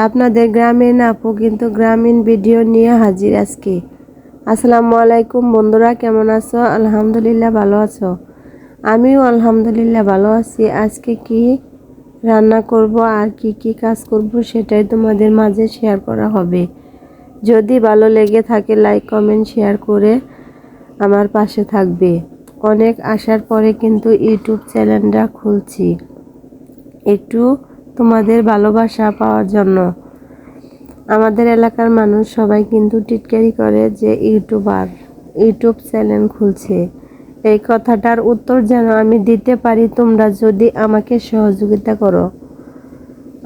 আপনাদের গ্রামীণ আপু কিন্তু গ্রামীণ ভিডিও নিয়ে হাজির আজকে। আসসালামু আলাইকুম বন্ধুরা, কেমন আছো? আলহামদুলিল্লাহ ভালো আছো? আমিও আলহামদুলিল্লাহ ভালো আছি। আজকে কি রান্না করব আর কি কাজ করব সেটাই তোমাদের মাঝে শেয়ার করা হবে। যদি ভালো লেগে থাকে লাইক কমেন্ট শেয়ার করে আমার পাশে থাকবে। অনেক আসার পরে কিন্তু ইউটিউব চ্যানেলটা খুলছি একটু তোমাদের ভালোবাসা পাওয়ার জন্য। আমাদের এলাকার মানুষ সবাই কিন্তু টিটকারি করে যে ইউটিউব চ্যানেল খুলছে। এই কথাটার উত্তর যেন আমি দিতে পারি তোমরা যদি আমাকে সহযোগিতা করো।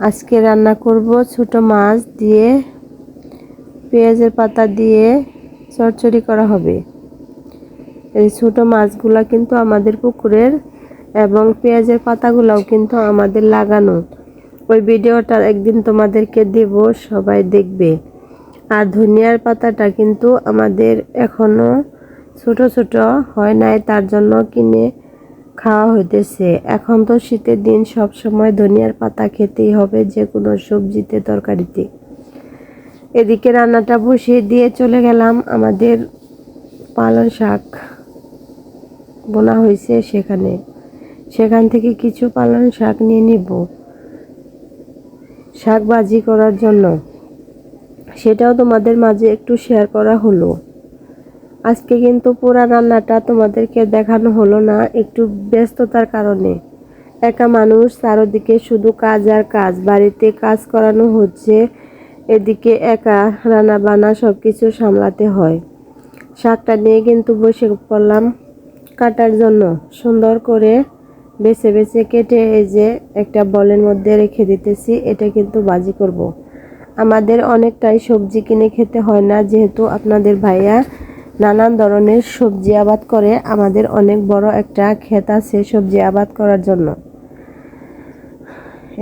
আজকে রান্না করব ছোট মাছ দিয়ে পেঁয়াজের পাতা দিয়ে চচ্চড়ি করা হবে। এই ছোট মাছগুলা কিন্তু আমাদের পুকুরের এবং পেঁয়াজের পাতাগুলাও কিন্তু আমাদের লাগানো। ওই ভিডিওটা একদিন তোমাদেরকে দেব, সবাই দেখবে। আর ধনিয়ার পাতাটা কিন্তু আমাদের এখনো ছোট ছোট হয় নাই, তার জন্য কিনে খাওয়া হইতেছে। এখন তো শীতের দিন, সব সময় ধনিয়ার পাতা খেতেই হবে যে কোনো সবজিতে তরকারিতে। এদিকে রান্নাটা বসিয়ে দিয়ে চলে গেলাম। আমাদের পালং শাক বোনা হয়েছে, সেখান থেকে কিছু পালং শাক নিয়ে নিব শাক ভাজি করার জন্য। সেটাও তোমাদের মাঝে একটু শেয়ার করা হলো। আজকে কিন্তু পুরা রান্নাটা তোমাদেরকে দেখানো হলো না, একটু ব্যস্ততার কারণে। একা মানুষ, চারদিকে শুধু কাজ আর কাজ, বাড়িতে কাজ করানো হচ্ছে, এদিকে একা রান্না বান্না সব কিছু সামলাতে হয়। শাকটা নিয়ে কিন্তু বসে পড়লাম কাটার জন্য। সুন্দর করে বেছে বেছে কেটে এই যে একটা বলের মধ্যে রেখে দিতেছি। এটা কিন্তু ভাজি করব। আমাদের অনেকটাই সবজি কিনে খেতে হয় না, যেহেতু আপনাদের ভাইয়া নানান ধরনের সবজি আবাদ করে। আমাদের অনেক বড় একটা ক্ষেত আছে সবজি আবাদ করার জন্য।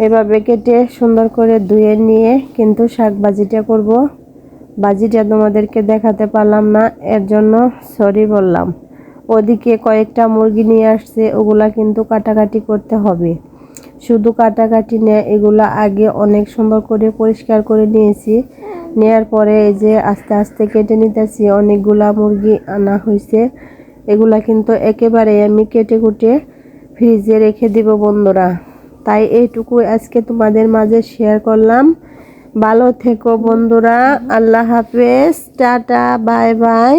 এভাবে কেটে সুন্দর করে ধুয়ে নিয়ে কিন্তু শাক ভাজিটা করব। ভাজিটা তোমাদেরকে দেখাতে পারলাম না, এর জন্য সরি বললাম। ওদিকে কয়েকটা মুরগি নিয়ে আসছে, ওগুলা কিন্তু কাটাকাটি করতে হবে। শুধু কাটাকাটি নেই, এগুলা আগে অনেক সুন্দর করে পরিষ্কার করে নিয়েছি। নেয়ার পরে এই যে আস্তে আস্তে কেটে নিতেছি। অনেকগুলা মুরগি আনা হয়েছে, এগুলা কিন্তু একেবারে আমি কেটে কুটে ফ্রিজে রেখে দিব বন্ধুরা। তাই এইটুকু আজকে তোমাদের মাঝে শেয়ার করলাম। ভালো থেকো বন্ধুরা, আল্লাহ হাফেজ, টাটা, বাই বাই।